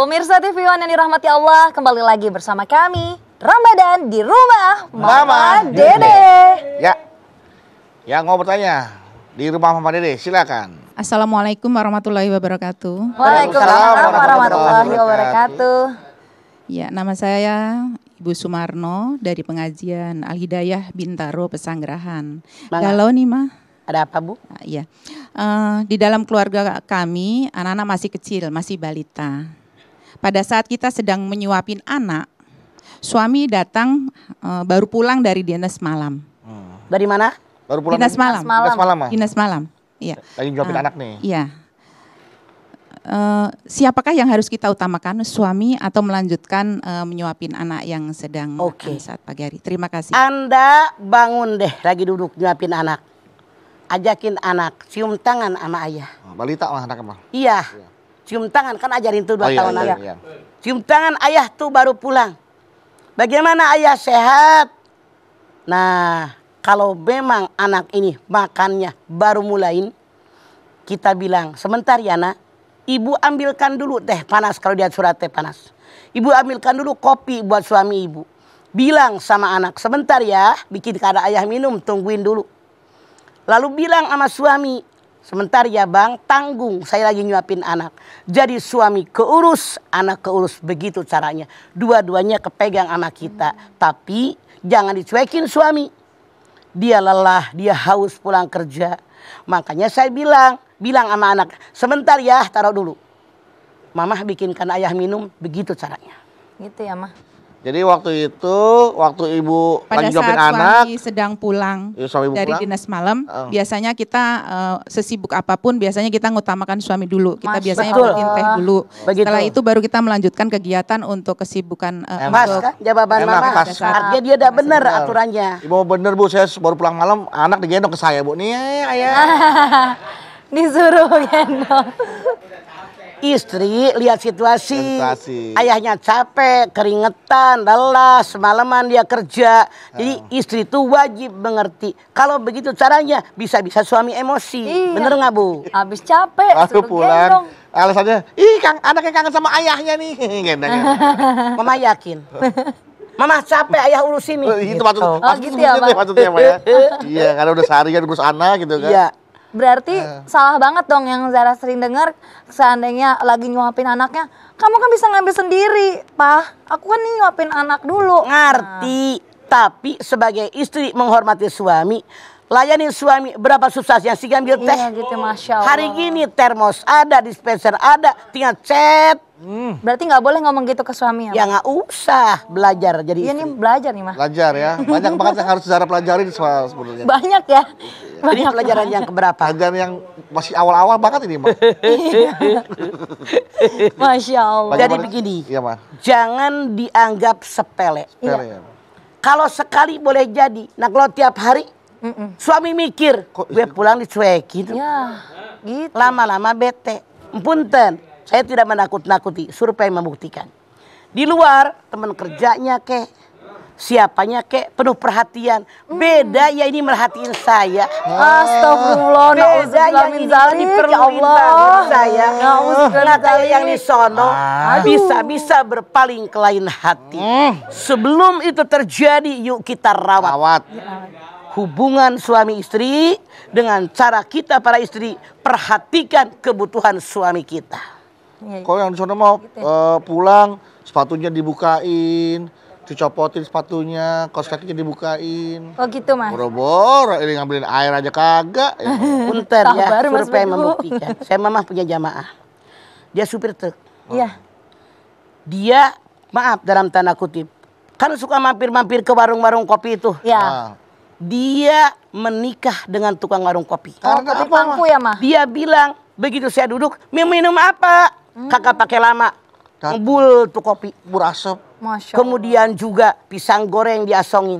Pemirsa TV One yang dirahmati Allah, kembali lagi bersama kami Ramadan di rumah Mama Dede. Ya mau bertanya di rumah Mama Dede, silakan. Assalamualaikum warahmatullahi wabarakatuh. Waalaikumsalam warahmatullahi wabarakatuh. Ya, nama saya Ibu Sumarno dari pengajian Al-Hidayah Bintaro Pesanggerahan. Galau nih, Ma. Ada apa, Bu? Nah, iya. Di dalam keluarga kami, anak-anak masih kecil, masih balita. Pada saat kita sedang menyuapin anak, suami datang baru pulang dari dinas malam. Dari mana? Baru pulang Dinas malam. Dinas malam, Ma? Dinas malam, iya. Lagi nyuapin anak nih. Iya. Siapakah yang harus kita utamakan, suami atau melanjutkan menyuapin anak yang sedang makan saat pagi hari? Terima kasih. Anda bangun deh, lagi duduk nyuapin anak. Ajakin anak, cium tangan sama ayah. Balita mah anak mah. Iya, cium tangan, kan ajarin tuh 2 tahun anak. Iya. Cium tangan ayah tuh baru pulang. Bagaimana ayah, sehat? Nah, kalau memang anak ini makannya baru mulain, kita bilang, sebentar ya nak, ibu ambilkan dulu teh panas kalau dia surat teh panas. Ibu ambilkan dulu kopi buat suami ibu. Bilang sama anak, sebentar ya, bikin kada ayah minum, tungguin dulu. Lalu bilang sama suami, sebentar ya bang, tanggung, saya lagi nyuapin anak. Jadi suami keurus, anak keurus, begitu caranya. Dua-duanya kepegang sama kita. Tapi jangan dicuekin suami. Dia lelah, dia haus pulang kerja. Makanya saya bilang sama anak, sebentar ya, taruh dulu. Mamah bikinkan ayah minum, begitu caranya. Gitu ya, Ma. Jadi waktu itu, waktu ibu Pada lagi saat nyuapin anak, suami sedang pulang suami ibu dari pulang? dinas malam, biasanya kita sesibuk apapun, biasanya kita ngutamakan suami dulu. Kita biasanya bikin teh dulu. Begitu. Setelah itu baru kita melanjutkan kegiatan untuk kesibukan. Pas kan jawaban Enak, mama, pas. artinya dia udah benar aturannya. Ibu bener Bu, saya baru pulang malam, anak digendong ke saya Bu. Nih ayah. Disuruh gendong. Istri lihat situasi. Ayahnya capek, keringetan, lelah, semalaman dia kerja. Jadi istri itu wajib mengerti. Kalau begitu caranya, bisa-bisa suami emosi. Iya. Bener nggak Bu? Habis capek, Lalu suruh pulang, gendong. alasannya, anaknya kangen sama ayahnya nih. Gendongnya. Mama yakin. Mama capek ayah urus ini. Itu maksudnya, gitu ya, Bang? maksudnya Ma ya. Iya, karena udah seharian urus anak gitu kan. Iya. Berarti salah banget dong yang Zara sering dengar, seandainya lagi nyuapin anaknya, kamu kan bisa ngambil sendiri, Pak. Aku kan nih nyuapin anak dulu. Ngerti. Tapi sebagai istri menghormati suami, layani suami berapa susahnya sih ngambil teh. Iya gitu, Masya Allah. Hari gini termos ada, dispenser ada, tinggal cet. Berarti nggak boleh ngomong gitu ke suami Ya nggak usah belajar jadi Iya istri. nih belajar nih, Mah. Belajar ya, banyak banget yang harus Zara pelajarin sebenarnya. Banyak ya. Ini pelajaran yang keberapa? Pelajaran yang masih awal-awal banget ini, Ma. Masya Allah. Jadi begini, Iya, Ma. jangan dianggap sepele. Sepele ya. Kalau sekali boleh jadi, nah kalau tiap hari suami mikir, gue pulang dicuekin. Ya, gitu. Lama-lama bete. Punten, saya tidak menakut-nakuti, survei membuktikan. Di luar, teman kerjanya siapanya penuh perhatian. Beda ya ini merhatiin saya. Astagfirullah, Beda yang ini diperluin banget saya. Nah kayak yang di sono bisa-bisa berpaling ke lain hati. Sebelum itu terjadi, yuk kita rawat. Hubungan suami istri dengan cara kita para istri perhatikan kebutuhan suami kita. Kalau yang di sana mau pulang, sepatunya dibukain, dicopotin sepatunya, kaos kakinya dibukain. Oh gitu, Mas. Boro-boro ini ngambilin air aja kagak. Ya. Punten ya, Sabar, Mas survei Bedu. membuktikan. Saya mamah punya jamaah. Dia supir truk. Iya. Dia, maaf dalam tanda kutip, kan suka mampir-mampir ke warung-warung kopi itu. Ya. Nah, Dia menikah dengan tukang warung kopi. Oh, kopi pangku ya, Mah? Dia bilang, begitu saya duduk, minum apa? Kakak pakai lama. Ngebul tuh kopi. berasap. Masya Allah. Kemudian juga pisang goreng diasongin.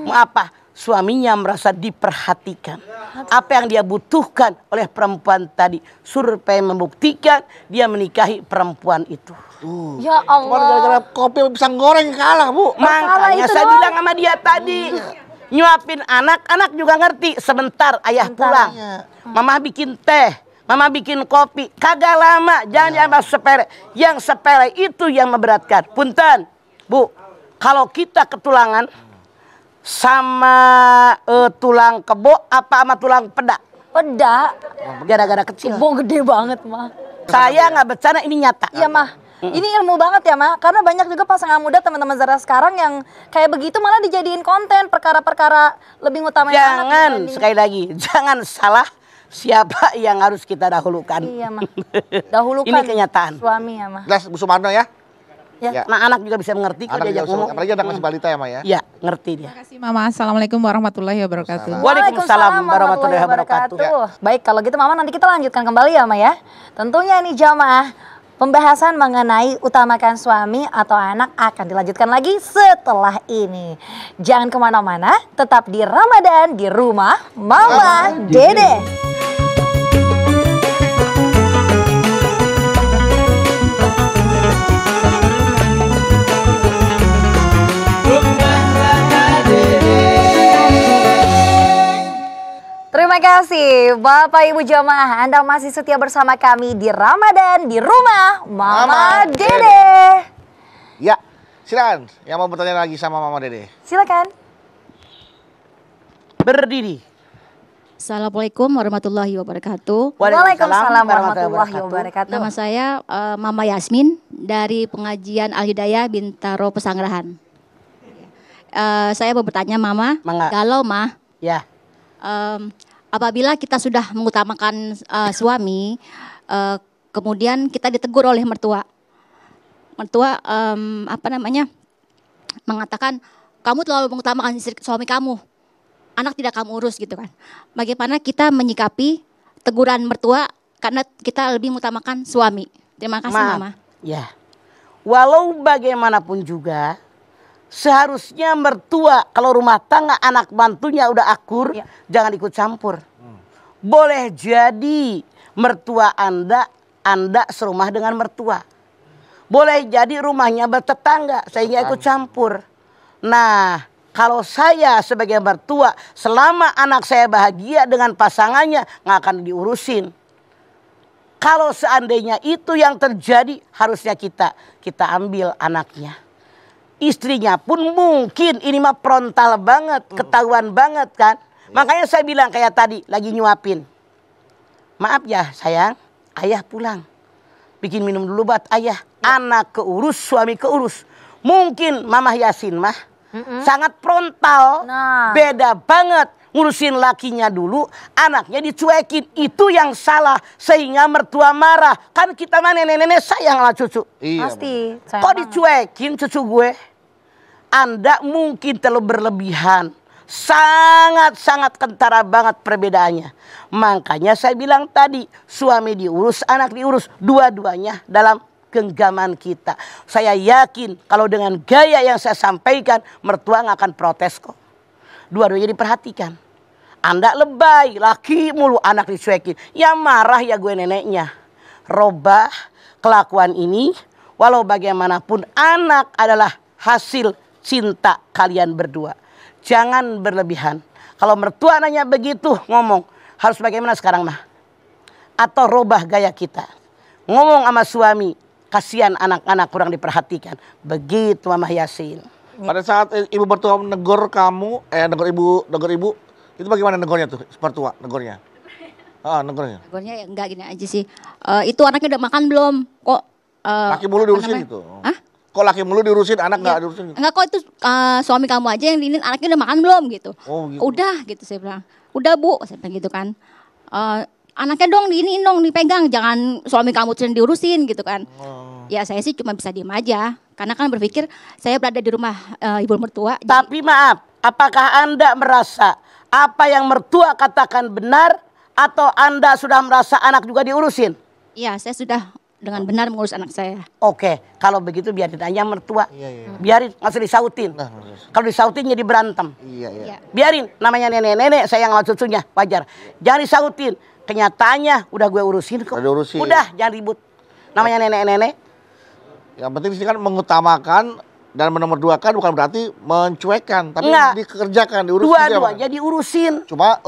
Mau apa? Suaminya merasa diperhatikan. Apa yang dia butuhkan oleh perempuan tadi. Survei membuktikan dia menikahi perempuan itu. Ya Cuma Allah. gara-gara kopi pisang goreng kalah, Bu. Makanya itu saya doang. bilang sama dia tadi. Nyuapin anak, anak juga ngerti. Sebentar ayah pulang. Mama bikin teh. Mama bikin kopi, kagak lama, jangan sepele. Yang sepele itu yang memberatkan. Punten, Bu, kalau kita ketulangan sama tulang kebo apa sama tulang peda? Peda. Gara-gara kecil. Kebo gede banget, mah. Saya nggak bercanda, ini nyata. Iya, mah. Ini ilmu banget ya, mah. Karena banyak juga pasangan muda teman-teman Zara sekarang yang kayak begitu malah dijadiin konten perkara-perkara lebih utamain anak Jangan, dibanding- sekali lagi, jangan salah siapa yang harus kita dahulukan. Iya, mah. Dahulukan. Ini kenyataan. Suami ya, mah. Jelas Bu Sumarno ya? Ya. Nah, anak juga bisa mengerti kalau Anak diajak juga ngomong. apalagi anak masih balita ya, Ma ya? Iya, ngerti dia. Terima kasih Mama. Assalamualaikum warahmatullahi wabarakatuh. Waalaikumsalam warahmatullahi wabarakatuh. Baik, kalau gitu Mama nanti kita lanjutkan kembali ya, Ma ya. Tentunya nih jamaah, pembahasan mengenai utamakan suami atau anak akan dilanjutkan lagi setelah ini. Jangan kemana-mana, tetap di Ramadan di rumah Mama Dede. Terima kasih Bapak Ibu jamaah, Anda masih setia bersama kami di Ramadan di rumah Mama Dede. Ya, silakan. Yang mau bertanya lagi sama Mama Dede. Silakan. Berdiri. Assalamualaikum warahmatullahi wabarakatuh. Waalaikumsalam warahmatullahi wabarakatuh. Nama saya Mama Yasmin dari pengajian Al-Hidayah Bintaro Pesanggerahan. Saya mau bertanya Mama, Mangga. kalau Mah, Ya. apabila kita sudah mengutamakan suami, kemudian kita ditegur oleh mertua, mengatakan kamu terlalu mengutamakan suami kamu, anak tidak kamu urus gitu kan. Bagaimana kita menyikapi teguran mertua karena kita lebih mengutamakan suami? Terima kasih Mama. Ya. Walau bagaimanapun juga, seharusnya mertua kalau rumah tangga anak mantunya udah akur, jangan ikut campur. Boleh jadi mertua Anda serumah dengan mertua. Boleh jadi rumahnya bertetangga sehingga ikut campur. Nah, kalau saya sebagai mertua, selama anak saya bahagia dengan pasangannya, nggak akan diurusin. Kalau seandainya itu yang terjadi, harusnya kita ambil anaknya. Istrinya pun mungkin ini mah frontal banget, ketahuan banget kan. Makanya saya bilang kayak tadi, lagi nyuapin. Maaf ya sayang, ayah pulang. Bikin minum dulu buat ayah. Anak keurus, suami keurus. Mungkin Mama Yasin mah sangat frontal, beda banget. Ngurusin lakinya dulu, anaknya dicuekin. Itu yang salah, sehingga mertua marah. Kan kita mah nenek-nenek sayang lah cucu. Iya. Pasti. sayang Kok banget. dicuekin cucu gue? Anda mungkin terlalu berlebihan. Sangat-sangat kentara banget perbedaannya. Makanya saya bilang tadi, suami diurus, anak diurus. Dua-duanya dalam genggaman kita. Saya yakin kalau dengan gaya yang saya sampaikan, mertua nggak akan protes kok. Dua-duanya diperhatikan. Anda lebay, laki mulu, anak dicuekin. Ya marah ya gue neneknya. Robah kelakuan ini, walau bagaimanapun anak adalah hasil cinta kalian berdua. Jangan berlebihan. Kalau mertua nanya begitu ngomong, harus bagaimana sekarang mah? Atau robah gaya kita. Ngomong sama suami, kasihan anak-anak kurang diperhatikan. Begitu Mama Yasin. Pada saat ibu mertua menegur kamu, negur ibu, itu bagaimana negornya tuh, mertua negornya? Negornya. Negornya ya enggak gini aja sih. Itu anaknya udah makan belum? Kok Laki mulu diurusin gitu. Hah? Kok laki mulu diurusin, anak nggak diurusin? Gitu? Enggak kok itu suami kamu aja yang ini anaknya udah makan belum gitu. Oh, gitu. Udah gitu saya bilang. Udah Bu, saya bilang gitu kan. Anaknya dong ini dong dipegang, jangan suami kamu sendiri diurusin gitu kan. Ya saya sih cuma bisa diem aja. Karena kan berpikir saya berada di rumah ibu mertua. Tapi maaf, apakah Anda merasa apa yang mertua katakan benar atau Anda sudah merasa anak juga diurusin? Iya, saya sudah dengan benar mengurus anak saya. Oke, kalau begitu biarin aja mertua. Iya. Biarin, nggak usah disautin. Nah, Kalau disautin jadi berantem. iya. Iya. Biarin, namanya nenek-nenek sayang sama cucunya, wajar. Jangan disautin. Kenyataannya udah gue urusin kok. Udah diurusin. Udah, jangan ribut. Namanya nenek-nenek. Yang penting di sini kan mengutamakan Dan menomorduakan bukan berarti mencuekkan, tapi Enggak. dikerjakan, diurusin. Dua-duanya diurusin. Cuma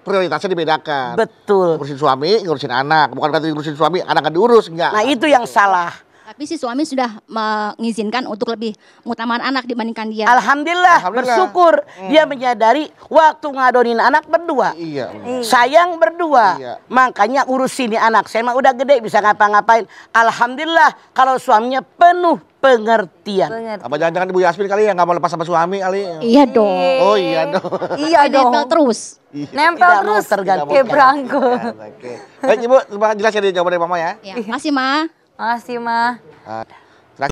prioritasnya dibedakan. Betul. Ngurusin suami, ngurusin anak. Bukan berarti ngurusin suami, anak nggak diurus, enggak. Nah itu yang salah. Tapi si suami sudah mengizinkan untuk lebih mengutamakan anak dibandingkan dia. Alhamdulillah, Alhamdulillah. bersyukur dia menyadari waktu ngadonin anak berdua. Iya. Sayang berdua. Iya. Makanya urusin nih anak. Saya mah udah gede bisa ngapa-ngapain. Alhamdulillah kalau suaminya penuh pengertian. Banget. Apa jangan-jangan Ibu Yasmin kali ya nggak mau lepas sama suami kali? Iya dong. Oh iya dong. Iya dong. Nempel terus. Nempel Tidak mau terus tergantikan. kayak berangku. Oke. Baik Ibu, terima kasih jelas ya jawaban dari Mama ya. Ya, makasih, Ma. Makasih, Ma. Ah.